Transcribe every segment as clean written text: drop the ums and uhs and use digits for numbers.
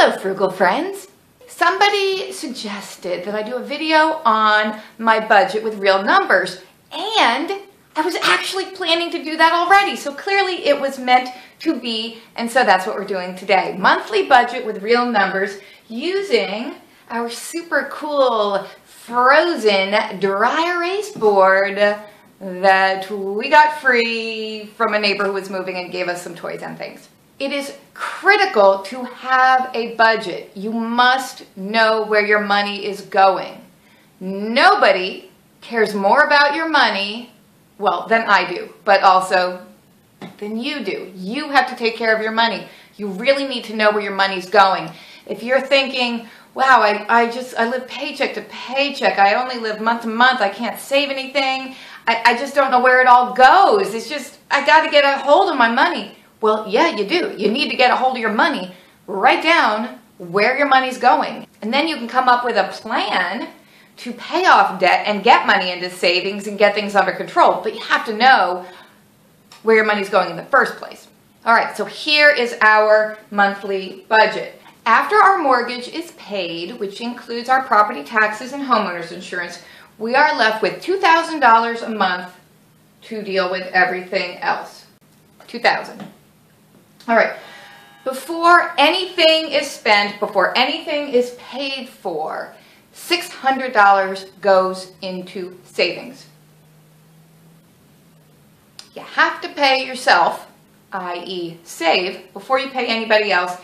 Hello, frugal friends. Somebody suggested that I do a video on my budget with real numbers, and I was actually planning to do that already, so clearly it was meant to be, and so that's what we're doing today. Monthly budget with real numbers using our super cool frozen dry erase board that we got free from a neighbor who was moving and gave us some toys and things. It is critical to have a budget. You must know where your money is going. Nobody cares more about your money, well, than I do, but also than you do. You have to take care of your money. You really need to know where your money's going. If you're thinking, wow, I live paycheck to paycheck. I only live month to month. I can't save anything. I just don't know where it all goes. It's just, I got to get a hold of my money. Well, yeah, you do. You need to get a hold of your money. Write down where your money's going. And then you can come up with a plan to pay off debt and get money into savings and get things under control. But you have to know where your money's going in the first place. All right, so here is our monthly budget. After our mortgage is paid, which includes our property taxes and homeowners insurance, we are left with $2,000 a month to deal with everything else. $2,000. All right, before anything is spent, before anything is paid for, $600 goes into savings. You have to pay yourself, i.e. save, before you pay anybody else,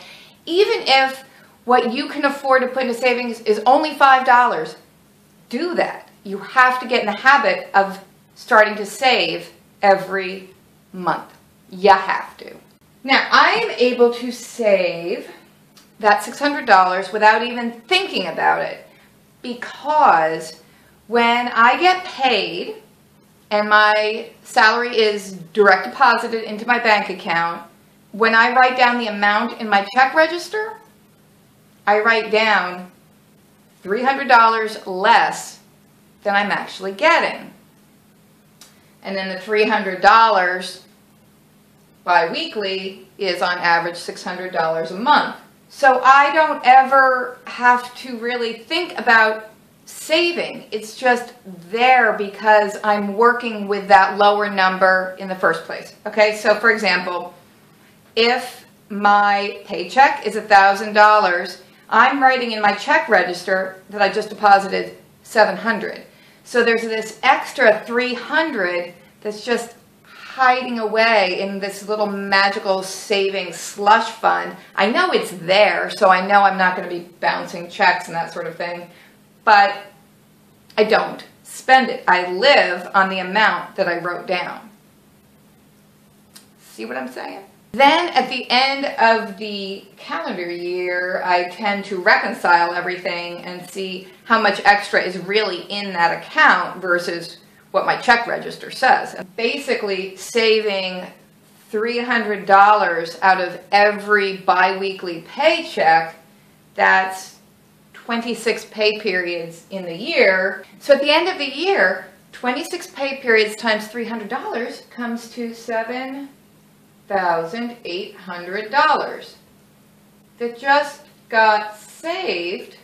even if what you can afford to put into savings is only $5. Do that. You have to get in the habit of starting to save every month. You have to. Now, I am able to save that $600 without even thinking about it, because when I get paid and my salary is direct deposited into my bank account, when I write down the amount in my check register, I write down $300 less than I'm actually getting. And then the $300 bi-weekly is on average $600 a month. So I don't ever have to really think about saving. It's just there because I'm working with that lower number in the first place. Okay, so for example, if my paycheck is $1,000, I'm writing in my check register that I just deposited $700. So there's this extra $300 that's just hiding away in this little magical savings slush fund. I know it's there, so I know I'm not going to be bouncing checks and that sort of thing, but I don't spend it. I live on the amount that I wrote down. See what I'm saying? Then at the end of the calendar year, I tend to reconcile everything and see how much extra is really in that account versus what my check register says. And basically saving $300 out of every bi-weekly paycheck, that's 26 pay periods in the year. So at the end of the year, 26 pay periods times $300 comes to $7,800 that just got saved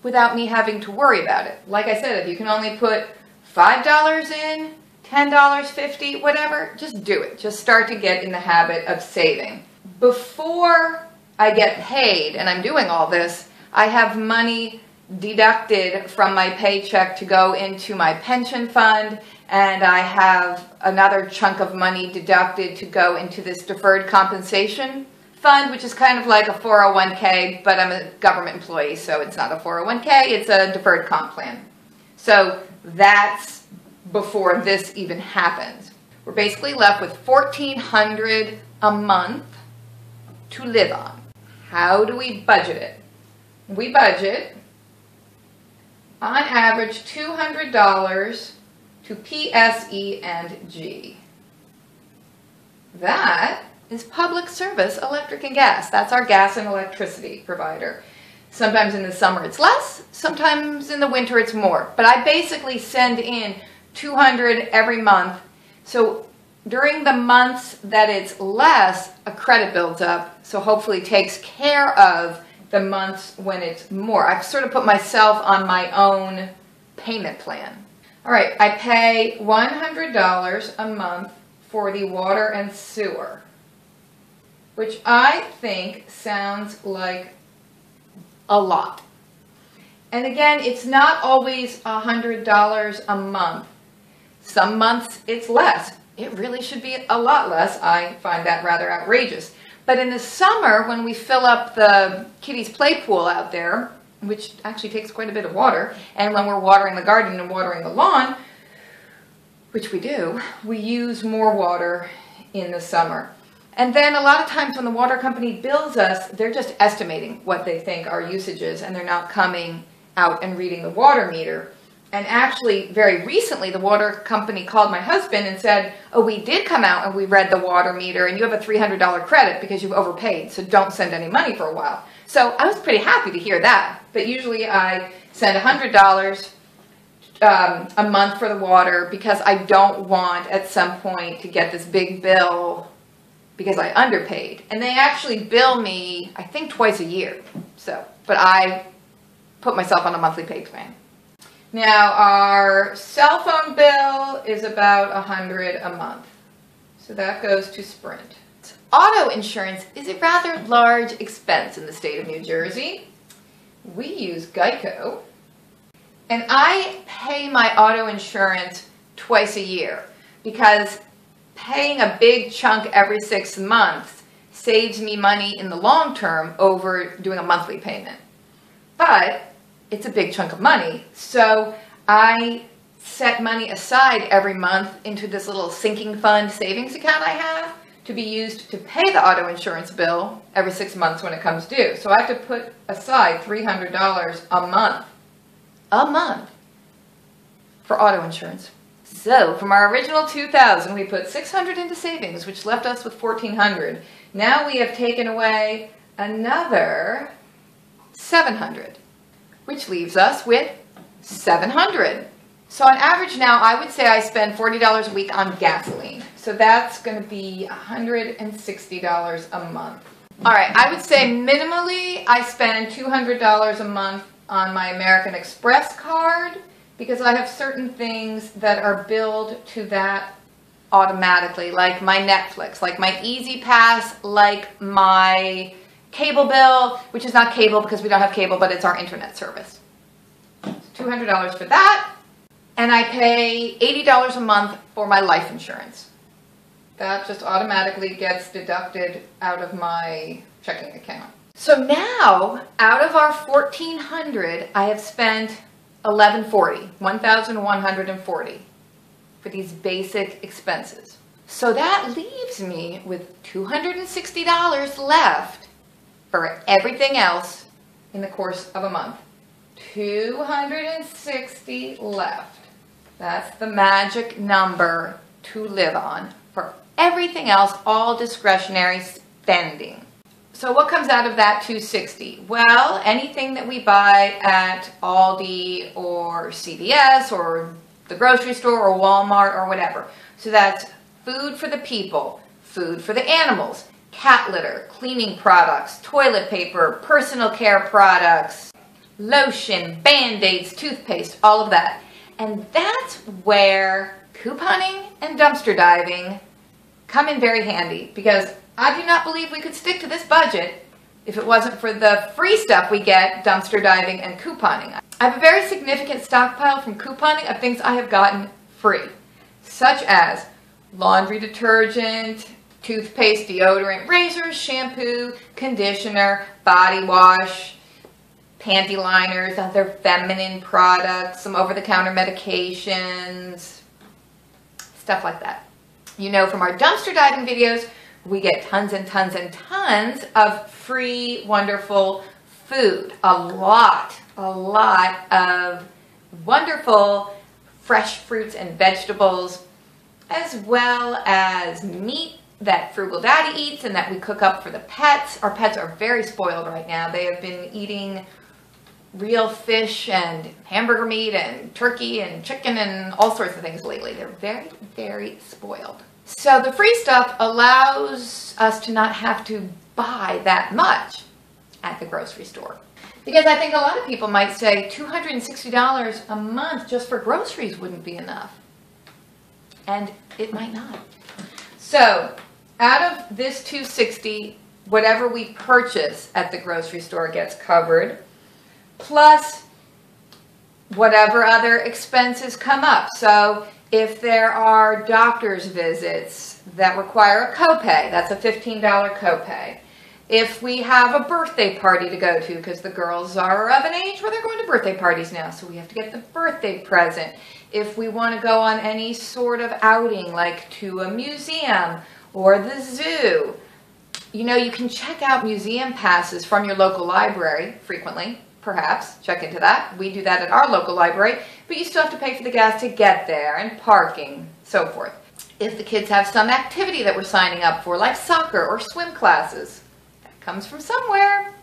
without me having to worry about it. Like I said, if you can only put $5 in, $10, $50, whatever, just do it. Just start to get in the habit of saving. Before I get paid, and I'm doing all this, I have money deducted from my paycheck to go into my pension fund, and I have another chunk of money deducted to go into this deferred compensation fund, which is kind of like a 401k, but I'm a government employee, so it's not a 401k, it's a deferred comp plan. So that's before this even happens. We're basically left with $1,400 a month to live on. How do we budget it? We budget, on average, $200 to PSE&G. That is Public Service Electric and Gas. That's our gas and electricity provider. Sometimes in the summer it's less, sometimes in the winter it's more. But I basically send in $200 every month. So during the months that it's less, a credit builds up, so hopefully takes care of the months when it's more. I've sort of put myself on my own payment plan. All right, I pay $100 a month for the water and sewer, which I think sounds like a lot. And again, it's not always $100 a month. Some months it's less. It really should be a lot less. I find that rather outrageous. But in the summer, when we fill up the kiddies' play pool out there, which actually takes quite a bit of water, and when we're watering the garden and watering the lawn, which we do, we use more water in the summer. And then a lot of times when the water company bills us, they're just estimating what they think our usage is, and they're not coming out and reading the water meter. And actually, very recently, the water company called my husband and said, oh, we did come out and we read the water meter, and you have a $300 credit because you've overpaid, so don't send any money for a while. So I was pretty happy to hear that. But usually I send $100 a month for the water because I don't want at some point to get this big bill because I underpaid. And they actually bill me, I think, twice a year. But I put myself on a monthly pay plan. Now, our cell phone bill is about $100 a month. So that goes to Sprint. Auto insurance is a rather large expense in the state of New Jersey. We use Geico. And I pay my auto insurance twice a year because paying a big chunk every 6 months saves me money in the long term over doing a monthly payment. But it's a big chunk of money, so I set money aside every month into this little sinking fund savings account I have to be used to pay the auto insurance bill every 6 months when it comes due. So I have to put aside $300 a month for auto insurance. So from our original $2,000, we put $600 into savings, which left us with $1,400. Now we have taken away another $700. Which leaves us with $700. So on average now, I would say I spend $40 a week on gasoline. So that's going to be $160 a month. All right, I would say minimally I spend $200 a month on my American Express card because I have certain things that are billed to that automatically, like my Netflix, like my Easy Pass, like my cable bill, which is not cable because we don't have cable, but it's our internet service. So $200 for that. And I pay $80 a month for my life insurance. That just automatically gets deducted out of my checking account. So now, out of our $1,400, I have spent $1,140 for these basic expenses. So that leaves me with $260 left for everything else in the course of a month. $260 left. That's the magic number to live on for everything else, all discretionary spending. So what comes out of that $260? Well, anything that we buy at Aldi or CVS or the grocery store or Walmart or whatever. So that's food for the people, food for the animals, cat litter, cleaning products, toilet paper, personal care products, lotion, Band-Aids, toothpaste, all of that. And that's where couponing and dumpster diving come in very handy, because I do not believe we could stick to this budget if it wasn't for the free stuff we get, dumpster diving and couponing. I have a very significant stockpile from couponing of things I have gotten free, such as laundry detergent, toothpaste, deodorant, razors, shampoo, conditioner, body wash, panty liners, other feminine products, some over-the-counter medications, stuff like that. You know, from our dumpster diving videos, we get tons and tons and tons of free, wonderful food. A lot of wonderful fresh fruits and vegetables, as well as meat that Frugal Daddy eats and that we cook up for the pets. Our pets are very spoiled right now. They have been eating real fish and hamburger meat and turkey and chicken and all sorts of things lately. They're very, very spoiled. So the free stuff allows us to not have to buy that much at the grocery store. Because I think a lot of people might say $260 a month just for groceries wouldn't be enough. And it might not. So out of this $260, whatever we purchase at the grocery store gets covered, plus whatever other expenses come up. So if there are doctor's visits that require a copay, that's a $15 copay. If we have a birthday party to go to, because the girls are of an age where they're going to birthday parties now, so we have to get the birthday present. If we want to go on any sort of outing, like to a museum or the zoo, you know, you can check out museum passes from your local library frequently. Perhaps check into that. We do that at our local library, but you still have to pay for the gas to get there and parking, so forth. If the kids have some activity that we're signing up for, like soccer or swim classes, that comes from somewhere.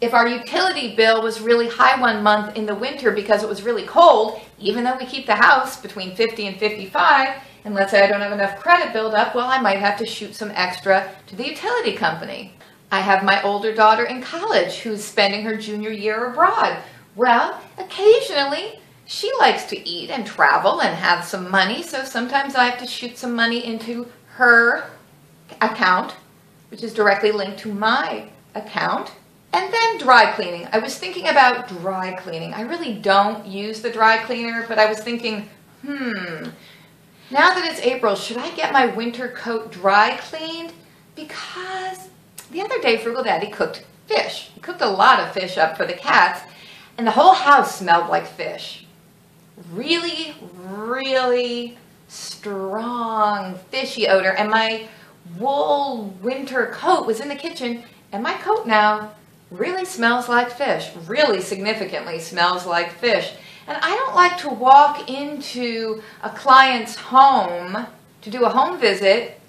If our utility bill was really high one month in the winter because it was really cold, even though we keep the house between 50 and 55, and let's say I don't have enough credit build up, well, I might have to shoot some extra to the utility company. I have my older daughter in college who's spending her junior year abroad. Well, occasionally she likes to eat and travel and have some money, so sometimes I have to shoot some money into her account, which is directly linked to my account. And then dry cleaning. I was thinking about dry cleaning. I really don't use the dry cleaner, but I was thinking, now that it's April, should I get my winter coat dry cleaned? Because the other day, Frugal Daddy cooked fish. He cooked a lot of fish up for the cats, and the whole house smelled like fish. Really, really strong fishy odor, and my wool winter coat was in the kitchen, and my coat now really smells like fish, really significantly smells like fish. And I don't like to walk into a client's home to do a home visit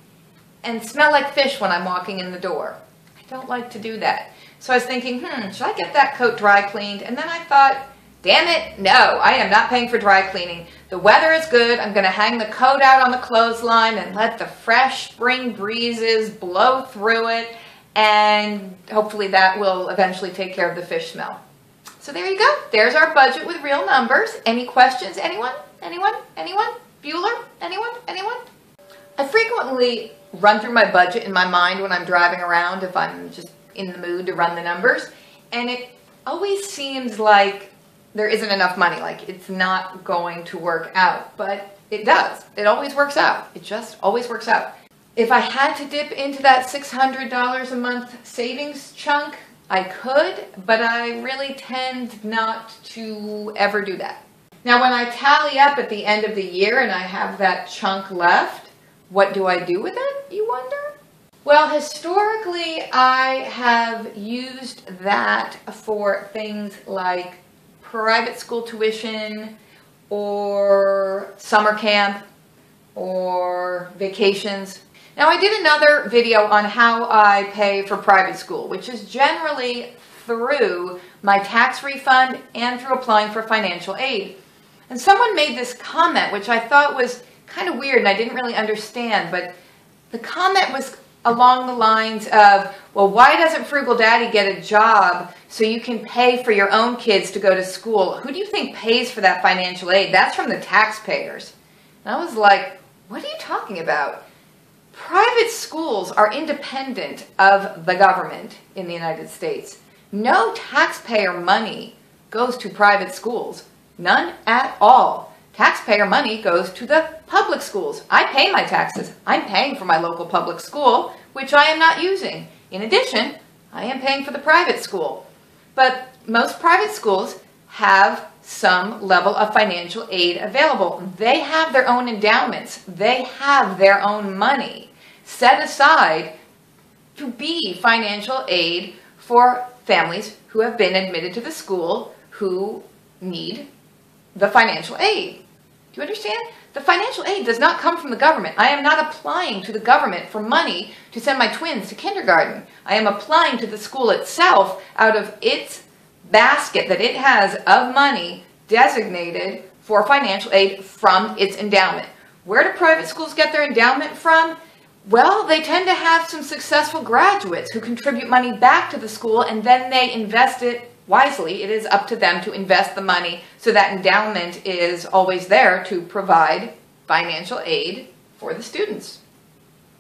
and smell like fish when I'm walking in the door. I don't like to do that. So I was thinking, should I get that coat dry cleaned? And then I thought, damn it, no, I am not paying for dry cleaning. The weather is good. I'm going to hang the coat out on the clothesline and let the fresh spring breezes blow through it. And hopefully that will eventually take care of the fish smell. So there you go. There's our budget with real numbers. Any questions? Anyone? Anyone? Anyone? Bueller? Anyone? Anyone? I frequently run through my budget in my mind when I'm driving around if I'm just in the mood to run the numbers. And it always seems like there isn't enough money, like it's not going to work out. But it does. It always works out. It just always works out. If I had to dip into that $600 a month savings chunk, I could, but I really tend not to ever do that. Now, when I tally up at the end of the year and I have that chunk left, what do I do with it, you wonder? Well, historically, I have used that for things like private school tuition or summer camp or vacations. Now, I did another video on how I pay for private school, which is generally through my tax refund and through applying for financial aid. And someone made this comment, which I thought was kind of weird and I didn't really understand, but the comment was along the lines of, well, why doesn't Frugal Daddy get a job so you can pay for your own kids to go to school? Who do you think pays for that financial aid? That's from the taxpayers. And I was like, what are you talking about? Private schools are independent of the government in the United States. No taxpayer money goes to private schools. None at all. Taxpayer money goes to the public schools. I pay my taxes. I'm paying for my local public school, which I am not using. In addition, I am paying for the private school. But most private schools have some level of financial aid available. They have their own endowments. They have their own money set aside to be financial aid for families who have been admitted to the school who need the financial aid. Do you understand? The financial aid does not come from the government. I am not applying to the government for money to send my twins to kindergarten. I am applying to the school itself out of its basket that it has of money designated for financial aid from its endowment. Where do private schools get their endowment from? Well, they tend to have some successful graduates who contribute money back to the school and then they invest it wisely. It is up to them to invest the money so that endowment is always there to provide financial aid for the students.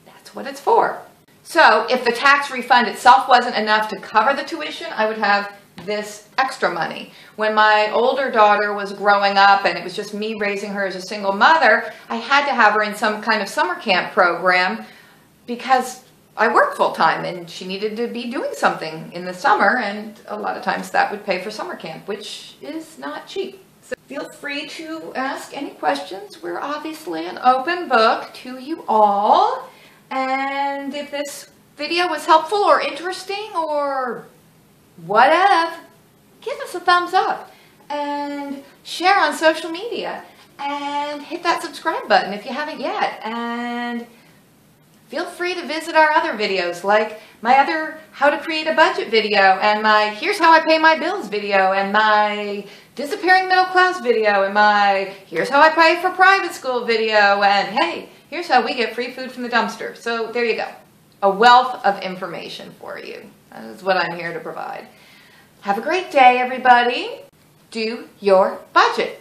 That's what it's for. So if the tax refund itself wasn't enough to cover the tuition, I would have this extra money. When my older daughter was growing up and it was just me raising her as a single mother, I had to have her in some kind of summer camp program because I work full-time and she needed to be doing something in the summer, and a lot of times that would pay for summer camp, which is not cheap. So feel free to ask any questions. We're obviously an open book to you all. And if this video was helpful or interesting or whatever, give us a thumbs up and share on social media and hit that subscribe button if you haven't yet. And feel free to visit our other videos, like my other how to create a budget video and my here's how I pay my bills video and my disappearing middle class video and my here's how I pay for private school video and hey, here's how we get free food from the dumpster. So there you go. A wealth of information for you. That is what I'm here to provide. Have a great day, everybody. Do your budget.